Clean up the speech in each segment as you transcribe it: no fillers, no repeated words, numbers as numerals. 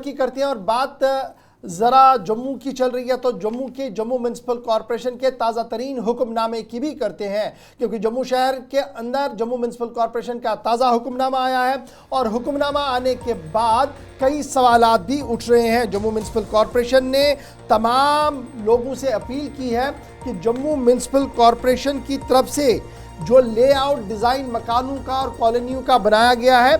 की करते हैं और बात ज़रा जम्मू की चल रही है तो जम्मू के जम्मू म्युनिसिपल कॉरपोरेशन के ताज़ा तरीन हुक्मनामे की भी करते हैं, क्योंकि जम्मू शहर के अंदर जम्मू म्युनिसिपल कॉरपोरेशन का ताज़ा हुक्मनामा आया है और हुक्मनामा आने के बाद कई सवालात भी उठ रहे हैं। जम्मू म्युनिसिपल कॉरपोरेशन ने तमाम लोगों से अपील की है कि जम्मू म्युनिसिपल कॉरपोरेशन की तरफ से जो लेआउट डिज़ाइन मकानों का और कॉलोनियों का बनाया गया है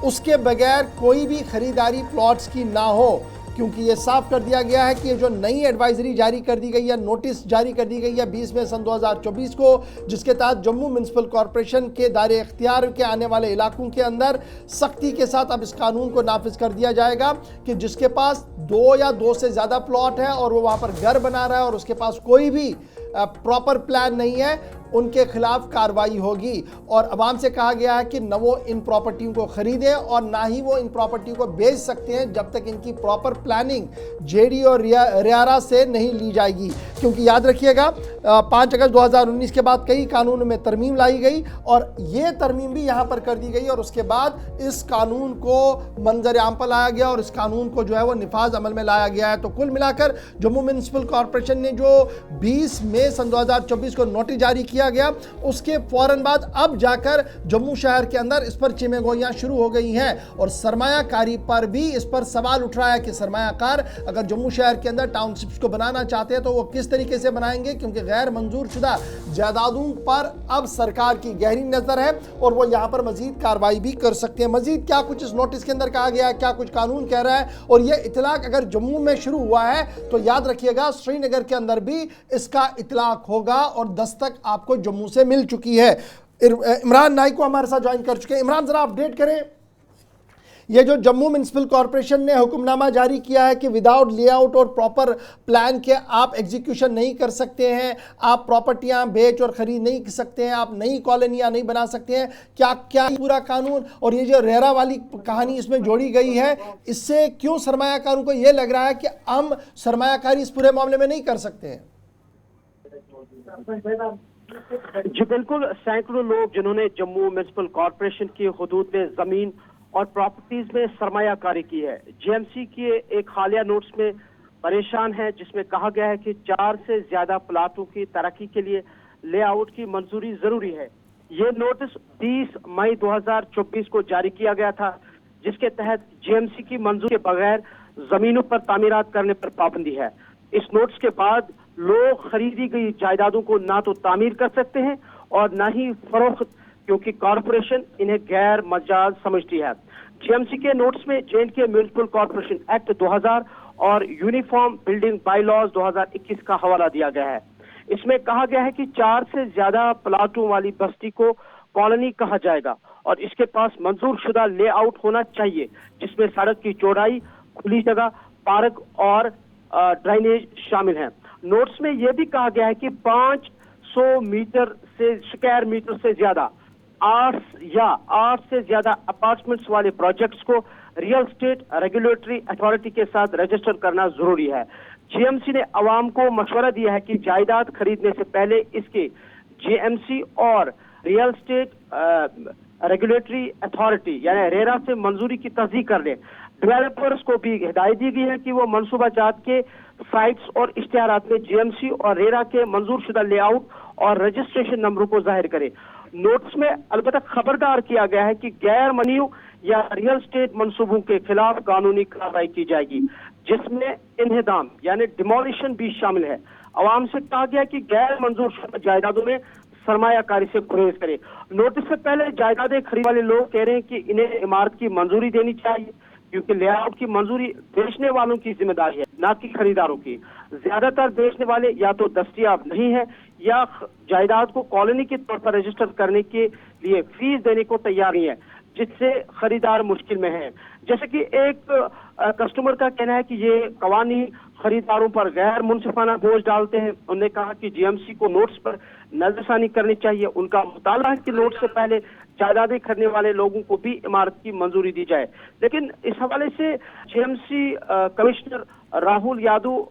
उसके बगैर कोई भी ख़रीदारी प्लॉट्स की ना हो, क्योंकि ये साफ कर दिया गया है कि ये जो नई एडवाइजरी जारी कर दी गई है, नोटिस जारी कर दी गई है 20 मई सन 2024 को, जिसके तहत जम्मू म्युनिसिपल कॉरपोरेशन के दायरे इख्तियार के आने वाले इलाकों के अंदर सख्ती के साथ अब इस कानून को नाफिज कर दिया जाएगा कि जिसके पास 2 या 2 से ज़्यादा प्लॉट है और वो वहाँ पर घर बना रहा है और उसके पास कोई भी प्रॉपर प्लान नहीं है, उनके खिलाफ कार्रवाई होगी। और अवाम से कहा गया है कि न वो इन प्रॉपर्टियों को ख़रीदें और ना ही वो इन प्रॉपर्टी को बेच सकते हैं जब तक इनकी प्रॉपर प्लानिंग जेडी और रियारा से नहीं ली जाएगी, क्योंकि याद रखिएगा 5 अगस्त 2019 के बाद कई कानून में तरमीम लाई गई और ये तरमीम भी यहाँ पर कर दी गई और उसके बाद इस कानून को मंजर आम पर लाया गया और इस कानून को जो है वो निफाज अमल में लाया गया है। तो कुल मिलाकर जम्मू म्युनिसिपल कॉरपोरेशन ने जो 20 मई सन 2024 को नोटिस जारी किया गया उसके फौरन बाद अब जाकर जम्मू शहर के अंदर इस पर चिमेगोइयां शुरू हो गई हैं और सरमायाकारी पर भी इस पर सवाल उठ रहा है कि सरमायाकार अगर जम्मू शहर के अंदर टाउनशिप्स को बनाना चाहते हैं तो वो किस तरीके से बनाएंगे, क्योंकि गैर मंजूर शुदा जायदादों पर अब सरकार की गहरी नजर है और वो यहाँ पर मजीद कार्रवाई भी कर सकते हैं। मजीद क्या कुछ इस नोटिस के अंदर कहा गया है, क्या कुछ कानून कह रहा है और ये इतलाक अगर जम्मू में शुरू हुआ है तो याद रखिएगा श्रीनगर के अंदर भी इसका इतलाक होगा और दस्तक आपको जम्मू से मिल चुकी है। इमरान नाइक को हमारे साथ ज्वाइन कर चुके हैं। इमरान जरा अपडेट करें, ये जो जम्मू म्युनिसिपल कॉरपोरेशन ने हुक्मनामा जारी किया है कि विदाउट लेआउट और प्रॉपर प्लान के आप एग्जीक्यूशन नहीं कर सकते हैं, आप प्रॉपर्टियां बेच और खरीद नहीं कर सकते हैं, आप नई कॉलोनियां नहीं बना सकते हैं, क्या क्या पूरा कानून और ये जो रेरा वाली कहानी इसमें जोड़ी गई है, इससे क्यों सरमायाकारों को ये लग रहा है कि हम सरमायाकारी इस पूरे मामले में नहीं कर सकते हैं? जी बिल्कुल, सैकड़ों लोग जिन्होंने जम्मू म्युनिसिपल कॉरपोरेशन की हुदूद में जमीन और प्रॉपर्टीज में सरमायाकारी की है, जीएमसी के एक हालिया नोट्स में परेशान है जिसमें कहा गया है कि 4 से ज्यादा प्लाटों की तरक्की के लिए लेआउट की मंजूरी जरूरी है। ये नोटिस 30 मई 2024 को जारी किया गया था, जिसके तहत जीएमसी की मंजूरी के बगैर जमीनों पर तामीरात करने पर पाबंदी है। इस नोटिस के बाद लोग खरीदी गई जायदादों को ना तो तामीर कर सकते हैं और ना ही फरोख्त, क्योंकि कॉरपोरेशन इन्हें गैर मजाज समझती है। जीएमसी के नोट्स में J&K म्युनिसिपल कॉरपोरेशन एक्ट 2000 और यूनिफॉर्म बिल्डिंग बायलॉज 2021 का हवाला दिया गया है। इसमें कहा गया है कि 4 से ज्यादा प्लाटों वाली बस्ती को कॉलोनी कहा जाएगा और इसके पास मंजूर शुदा लेआउट होना चाहिए, जिसमें सड़क की चौड़ाई, खुली जगह, पार्क और ड्रेनेज शामिल हैं। नोट्स में यह भी कहा गया है कि 500 मीटर से स्क्वायर मीटर से ज्यादा 8 से ज्यादा अपार्टमेंट्स वाले प्रोजेक्ट्स को रियल स्टेट रेगुलेटरी अथॉरिटी के साथ रजिस्टर करना जरूरी है। जीएमसी ने अवाम को मशवरा दिया है कि जायदाद खरीदने से पहले इसके जीएमसी और रियल स्टेट रेगुलेटरी अथॉरिटी यानी रेरा से मंजूरी की तस्दीक कर ले। डेवलपर्स को भी हिदायत दी गई है कि वो मनसूबा जात के साइट्स और इश्तिहारात में जीएमसी और रेरा के मंजूर शुदा लेआउट और रजिस्ट्रेशन नंबरों को जाहिर करे। नोट्स में अलबत्ता खबरदार किया गया है कि गैर मनीय या रियल स्टेट मंसूबों के खिलाफ कानूनी कार्रवाई की जाएगी, जिसमें इन्हेदाम यानी डिमोलिशन भी शामिल है। अवाम से कहा गया कि गैर मंजूर शुदा जायदादों में सरमायाकारी से गुरेज करे। नोटिस से पहले जायदादें खरीदने वाले लोग कह रहे हैं कि इन्हें इमारत की मंजूरी देनी चाहिए, क्योंकि लेआउट की मंजूरी बेचने वालों की जिम्मेदारी है, ना कि खरीदारों की। ज्यादातर बेचने वाले या तो दस्तयाब नहीं है या जायदाद को कॉलोनी के तौर पर रजिस्टर करने के लिए फीस देने को तैयार नहीं है, जिससे खरीदार मुश्किल में है। जैसे कि एक कस्टमर का कहना है कि ये कवानीन खरीदारों पर गैर मुनसिफाना बोझ डालते हैं। उन्होंने कहा कि जीएमसी को नोट्स पर नजरसानी करनी चाहिए। उनका मुताला है कि नोट्स से पहले जायदादें खरीदने वाले लोगों को भी इमारत की मंजूरी दी जाए। लेकिन इस हवाले से जीएमसी कमिश्नर राहुल यादव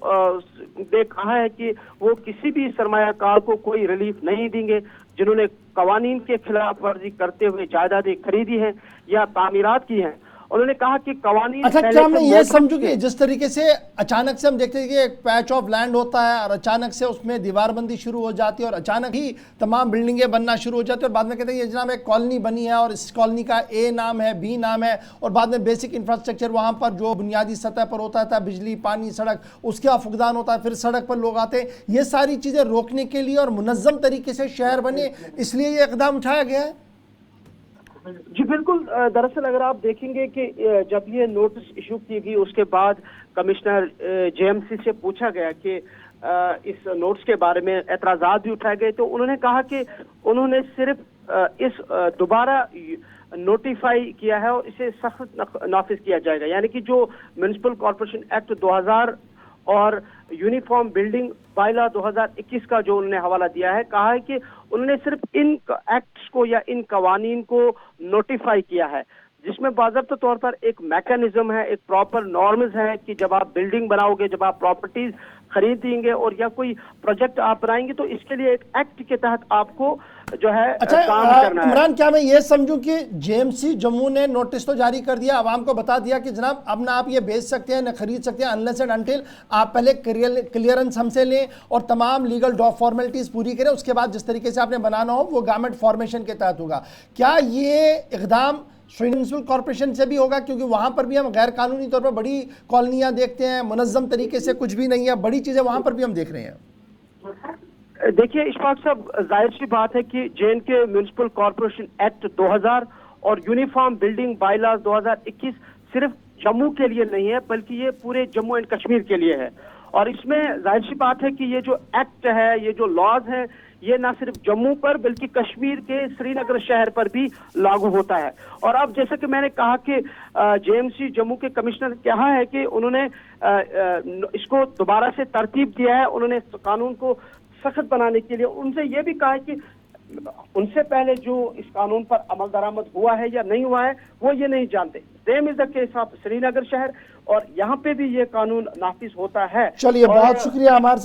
ने कहा है कि वो किसी भी सरमायाकार को कोई रिलीफ नहीं देंगे जिन्होंने कवानीन के खिलाफ वर्जी करते हुए जायदादें खरीदी हैं या तामीरात की हैं। انہوں نے کہا کہ قوانین اچھا پہلے کیا میں سے یہ محدود سمجھوں تھے۔ کہ جس طریقے سے اچانک سے ہم دیکھتے ہیں کہ ایک پیچ آف لینڈ ہوتا ہے اور اچانک سے اس میں دیوار بندی شروع ہو جاتی ہے اور اچانک ہی تمام بلڈنگیں بننا شروع ہو جاتی ہیں اور بعد میں کہتے ہیں یہ جناب ایک کالونی بنی ہے اور اس کالونی کا اے نام ہے، بی نام ہے، اور بعد میں بیسک انفراسٹرکچر وہاں پر جو بنیادی سطح پر ہوتا تھا، بجلی، پانی، سڑک، اس کا فقدان ہوتا ہے، پھر سڑک پر لوگ آتے ہیں۔ یہ ساری چیزیں روکنے کے لیے اور منظم طریقے سے شہر بنے، اس لیے یہ اقدام اٹھایا گیا ہے۔ جی بالکل، دراصل اگر آپ دیکھیں گے کہ جب یہ نوٹس ایشو کی گئی اس کے بعد کمشنر جے ایم سی سے پوچھا گیا کہ اس نوٹس کے بارے میں اعتراضات بھی اٹھائے گئے، تو انہوں نے کہا کہ انہوں نے صرف اس دوبارہ نوٹیفائی کیا ہے اور اسے سخت نافذ کیا جائے گا، یعنی کہ جو میونسپل کارپوریشن ایکٹ 2000 اور یونیفارم بلڈنگ بائی لا 2021 کا جو انہوں نے حوالہ دیا ہے، کہا ہے کہ انہوں نے صرف ان ایکٹس کو یا ان قوانین کو نوٹیفائی کیا ہے، جس میں باضابطہ طور پر ایک میکانزم ہے، ایک پراپر نارمز ہے کہ جب آپ بلڈنگ بناؤ گے، جب آپ پراپرٹیز خریدیں گے اور یا کوئی پروجیکٹ آپ بنائیں گے تو اس کے لیے ایک ایکٹ کے تحت آپ کو جو ہے اچھا کام کرنا ہے۔ عمران، کیا میں یہ سمجھوں کہ جے ایم سی جموں نے نوٹس تو جاری کر دیا، عوام کو بتا دیا کہ جناب اب نہ آپ یہ بیچ سکتے ہیں نہ خرید سکتے ہیں unless and until آپ پہلے کلیئرنس ہم سے لیں اور تمام لیگل فارمیلٹیز پوری کریں، اس کے بعد جس طریقے سے آپ نے بنانا ہو وہ گورنمنٹ فارمیشن کے تحت ہوگا۔ کیا یہ اقدام میونسپل کارپوریشن سے بھی ہوگا؟ کیونکہ وہاں پر بھی ہم غیر قانونی طور پر بڑی کالونیاں دیکھتے ہیں، منظم طریقے سے کچھ بھی نہیں ہے، بڑی چیزیں وہاں پر بھی ہم دیکھ رہے ہیں۔ دیکھیے اشفاق صاحب، ظاہر سی بات ہے کہ جے این کے میونسپل کارپوریشن ایکٹ 2000 اور یونیفارم بلڈنگ بائی لاز 2021 صرف جموں کے لیے نہیں ہے بلکہ یہ پورے جموں اینڈ کشمیر کے لیے ہے، اور اس میں ظاہر سی بات ہے کہ یہ جو ایکٹ ہے، یہ جو لاز ہیں، یہ نہ صرف جموں پر بلکہ کشمیر کے سری نگر شہر پر بھی لاگو ہوتا ہے۔ اور اب جیسا کہ میں نے کہا کہ جے ایم سی جموں کے کمشنر نے کہا ہے کہ انہوں نے اس کو دوبارہ سے ترتیب دیا ہے، انہوں نے قانون کو سخت بنانے کے لیے ان سے یہ بھی کہا ہے کہ ان سے پہلے جو اس قانون پر عمل درآمد ہوا ہے یا نہیں ہوا ہے وہ یہ نہیں جانتے۔ Same is the case of Srinagar شہر، اور یہاں پہ بھی یہ قانون نافذ ہوتا ہے۔ چلیے، بہت شکریہ ہمارے ساتھ